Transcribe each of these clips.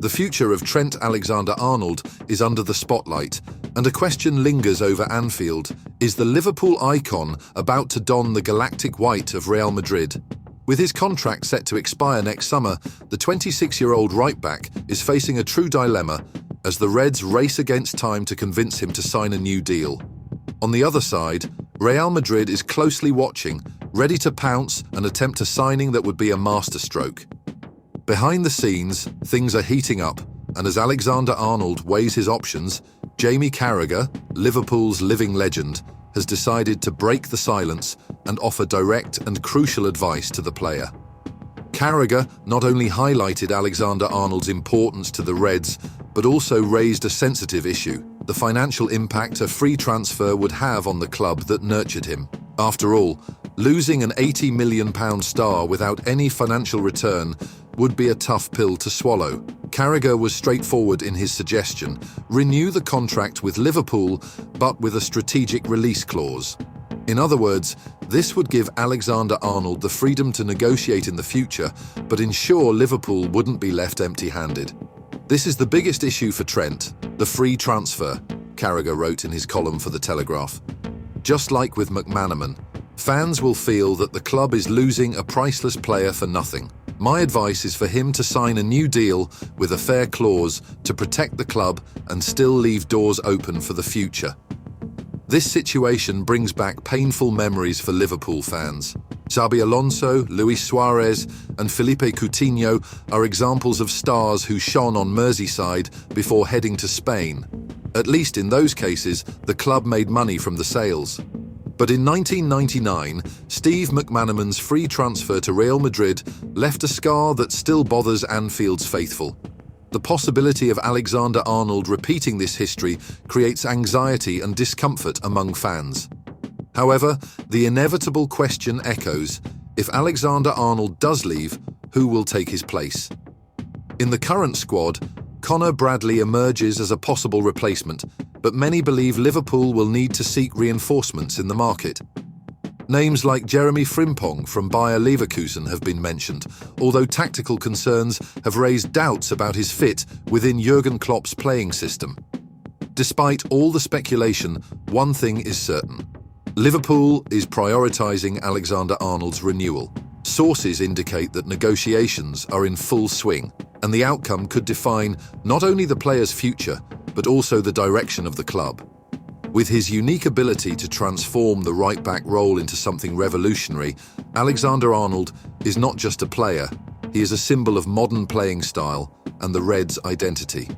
The future of Trent Alexander-Arnold is under the spotlight, and a question lingers over Anfield. Is the Liverpool icon about to don the galactic white of Real Madrid? With his contract set to expire next summer, the 26-year-old right-back is facing a true dilemma as the Reds race against time to convince him to sign a new deal. On the other side, Real Madrid is closely watching, ready to pounce and attempt a signing that would be a masterstroke. Behind the scenes, things are heating up, and as Alexander-Arnold weighs his options, Jamie Carragher, Liverpool's living legend, has decided to break the silence and offer direct and crucial advice to the player. Carragher not only highlighted Alexander-Arnold's importance to the Reds, but also raised a sensitive issue: the financial impact a free transfer would have on the club that nurtured him. After all, losing an £80 million star without any financial return would be a tough pill to swallow. Carragher was straightforward in his suggestion: renew the contract with Liverpool, but with a strategic release clause. In other words, this would give Alexander-Arnold the freedom to negotiate in the future, but ensure Liverpool wouldn't be left empty-handed. This is the biggest issue for Trent, the free transfer, Carragher wrote in his column for The Telegraph. Just like with McManaman, fans will feel that the club is losing a priceless player for nothing. My advice is for him to sign a new deal with a fair clause to protect the club and still leave doors open for the future. This situation brings back painful memories for Liverpool fans. Xabi Alonso, Luis Suarez, and Felipe Coutinho are examples of stars who shone on Merseyside before heading to Spain. At least in those cases, the club made money from the sales. But in 1999, Steve McManaman's free transfer to Real Madrid left a scar that still bothers Anfield's faithful. The possibility of Alexander-Arnold repeating this history creates anxiety and discomfort among fans. However, the inevitable question echoes: if Alexander-Arnold does leave, who will take his place? In the current squad, Conor Bradley emerges as a possible replacement, but many believe Liverpool will need to seek reinforcements in the market. Names like Jeremy Frimpong from Bayer Leverkusen have been mentioned, although tactical concerns have raised doubts about his fit within Jurgen Klopp's playing system. Despite all the speculation, one thing is certain: Liverpool is prioritising Alexander-Arnold's renewal. Sources indicate that negotiations are in full swing, and the outcome could define not only the player's future, but also the direction of the club. With his unique ability to transform the right-back role into something revolutionary, Alexander-Arnold is not just a player, he is a symbol of modern playing style and the Reds' identity.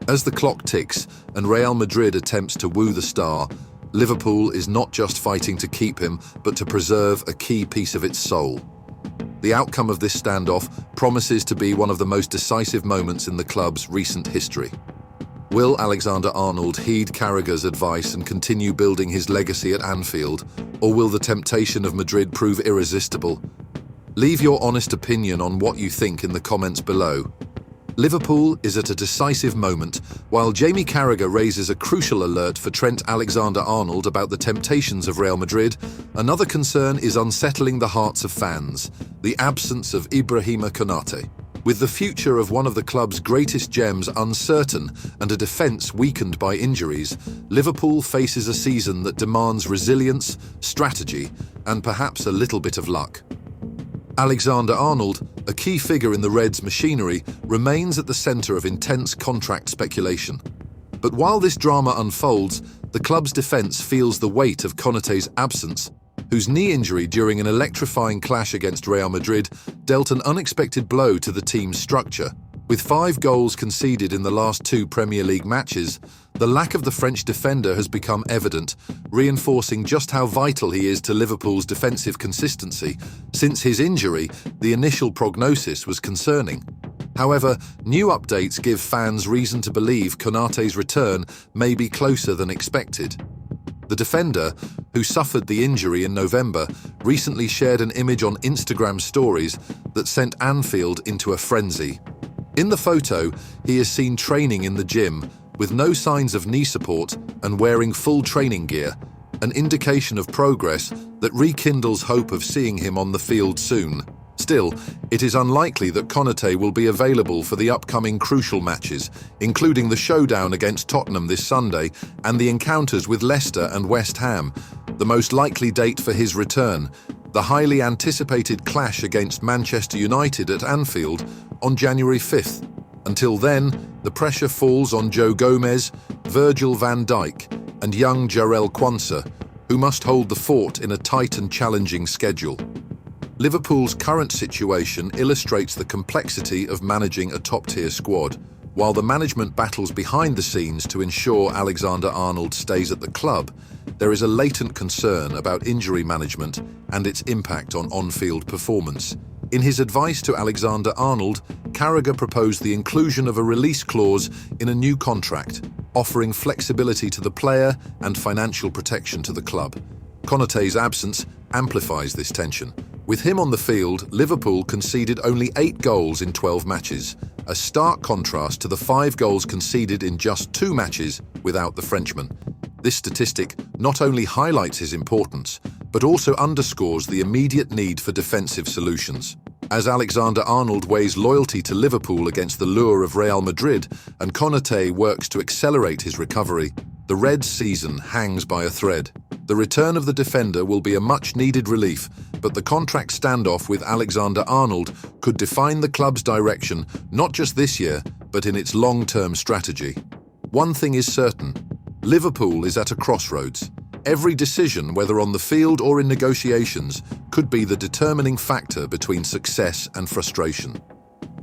As the clock ticks and Real Madrid attempts to woo the star, Liverpool is not just fighting to keep him, but to preserve a key piece of its soul. The outcome of this standoff promises to be one of the most decisive moments in the club's recent history. Will Alexander-Arnold heed Carragher's advice and continue building his legacy at Anfield, or will the temptation of Madrid prove irresistible? Leave your honest opinion on what you think in the comments below. Liverpool is at a decisive moment, while Jamie Carragher raises a crucial alert for Trent Alexander-Arnold about the temptations of Real Madrid. Another concern is unsettling the hearts of fans: the absence of Ibrahima Konaté. With the future of one of the club's greatest gems uncertain and a defence weakened by injuries, Liverpool faces a season that demands resilience, strategy, and perhaps a little bit of luck. Alexander-Arnold, a key figure in the Reds' machinery, remains at the centre of intense contract speculation. But while this drama unfolds, the club's defence feels the weight of Konaté's absence, whose knee injury during an electrifying clash against Real Madrid dealt an unexpected blow to the team's structure. With 5 goals conceded in the last 2 Premier League matches, the lack of the French defender has become evident, reinforcing just how vital he is to Liverpool's defensive consistency. Since his injury, the initial prognosis was concerning. However, new updates give fans reason to believe Konaté's return may be closer than expected. The defender, who suffered the injury in November, recently shared an image on Instagram stories that sent Anfield into a frenzy. In the photo, he is seen training in the gym, with no signs of knee support and wearing full training gear, an indication of progress that rekindles hope of seeing him on the field soon. Still, it is unlikely that Konaté will be available for the upcoming crucial matches, including the showdown against Tottenham this Sunday and the encounters with Leicester and West Ham. The most likely date for his return, the highly anticipated clash against Manchester United at Anfield on January 5th. Until then, the pressure falls on Joe Gomez, Virgil van Dijk, and young Jarell Quansah, who must hold the fort in a tight and challenging schedule. Liverpool's current situation illustrates the complexity of managing a top-tier squad. While the management battles behind the scenes to ensure Alexander-Arnold stays at the club, there is a latent concern about injury management and its impact on on-field performance. In his advice to Alexander-Arnold, Carragher proposed the inclusion of a release clause in a new contract, offering flexibility to the player and financial protection to the club. Konaté's absence amplifies this tension. With him on the field, Liverpool conceded only 8 goals in 12 matches, a stark contrast to the 5 goals conceded in just 2 matches without the Frenchman. This statistic not only highlights his importance, but also underscores the immediate need for defensive solutions. As Alexander-Arnold weighs loyalty to Liverpool against the lure of Real Madrid and Konaté works to accelerate his recovery, the Reds' season hangs by a thread. The return of the defender will be a much-needed relief, but the contract standoff with Alexander-Arnold could define the club's direction not just this year, but in its long-term strategy. One thing is certain: Liverpool is at a crossroads. Every decision, whether on the field or in negotiations, could be the determining factor between success and frustration.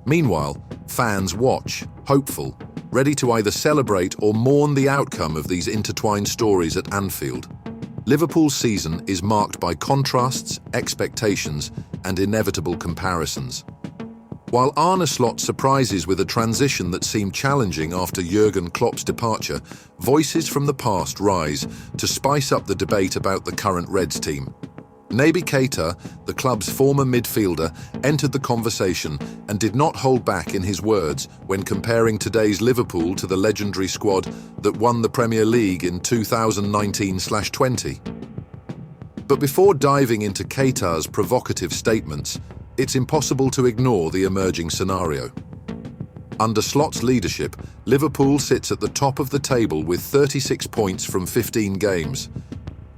Meanwhile, fans watch, hopeful, ready to either celebrate or mourn the outcome of these intertwined stories at Anfield. Liverpool's season is marked by contrasts, expectations, and inevitable comparisons. While Arne Slot surprises with a transition that seemed challenging after Jurgen Klopp's departure, voices from the past rise to spice up the debate about the current Reds team. Naby Keita, the club's former midfielder, entered the conversation and did not hold back in his words when comparing today's Liverpool to the legendary squad that won the Premier League in 2019/20. But before diving into Keita's provocative statements, it's impossible to ignore the emerging scenario. Under Slot's leadership, Liverpool sits at the top of the table with 36 points from 15 games.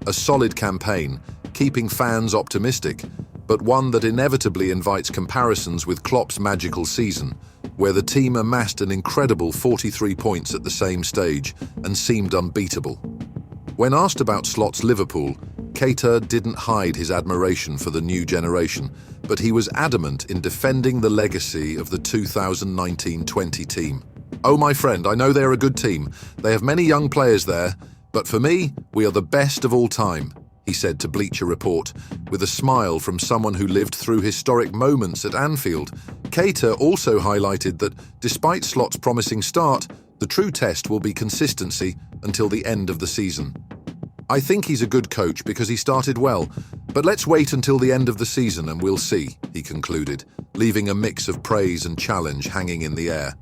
A solid campaign, keeping fans optimistic, but one that inevitably invites comparisons with Klopp's magical season, where the team amassed an incredible 43 points at the same stage and seemed unbeatable. When asked about Slot's Liverpool, Keita didn't hide his admiration for the new generation, but he was adamant in defending the legacy of the 2019-20 team. "Oh, my friend, I know they're a good team. They have many young players there, but for me, we are the best of all time," he said to Bleacher Report, with a smile from someone who lived through historic moments at Anfield. Keita also highlighted that, despite Slot's promising start, the true test will be consistency until the end of the season. "I think he's a good coach because he started well, but let's wait until the end of the season and we'll see," he concluded, leaving a mix of praise and challenge hanging in the air.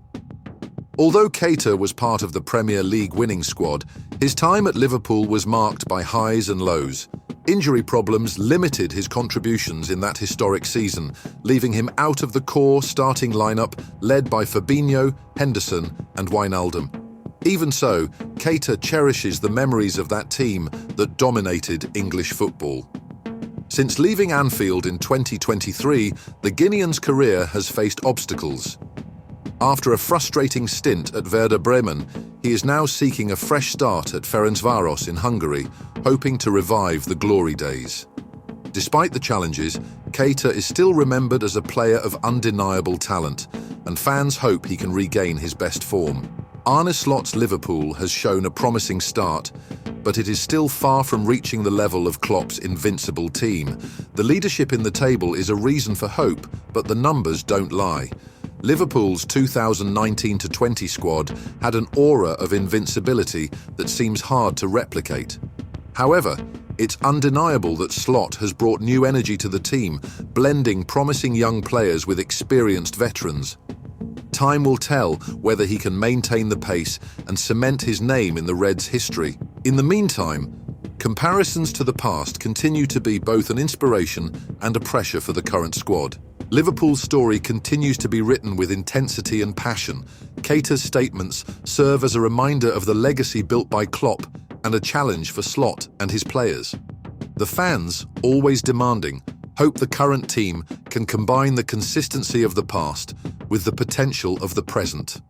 Although Keita was part of the Premier League winning squad, his time at Liverpool was marked by highs and lows. Injury problems limited his contributions in that historic season, leaving him out of the core starting lineup led by Fabinho, Henderson, and Wijnaldum. Even so, Keita cherishes the memories of that team that dominated English football. Since leaving Anfield in 2023, the Guinean's career has faced obstacles. After a frustrating stint at Werder Bremen, he is now seeking a fresh start at Ferencváros in Hungary, hoping to revive the glory days. Despite the challenges, Keita is still remembered as a player of undeniable talent, and fans hope he can regain his best form. Arne Slot's Liverpool has shown a promising start, but it is still far from reaching the level of Klopp's invincible team. The leadership in the table is a reason for hope, but the numbers don't lie. Liverpool's 2019-20 squad had an aura of invincibility that seems hard to replicate. However, it's undeniable that Slot has brought new energy to the team, blending promising young players with experienced veterans. Time will tell whether he can maintain the pace and cement his name in the Reds' history. In the meantime, comparisons to the past continue to be both an inspiration and a pressure for the current squad. Liverpool's story continues to be written with intensity and passion. Keita's statements serve as a reminder of the legacy built by Klopp and a challenge for Slot and his players. The fans, always demanding, hope the current team can combine the consistency of the past with the potential of the present.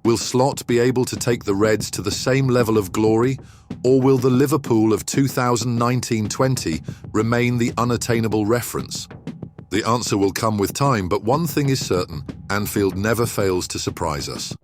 Will Slot be able to take the Reds to the same level of glory, or will the Liverpool of 2019-20 remain the unattainable reference? The answer will come with time, but one thing is certain: Anfield never fails to surprise us.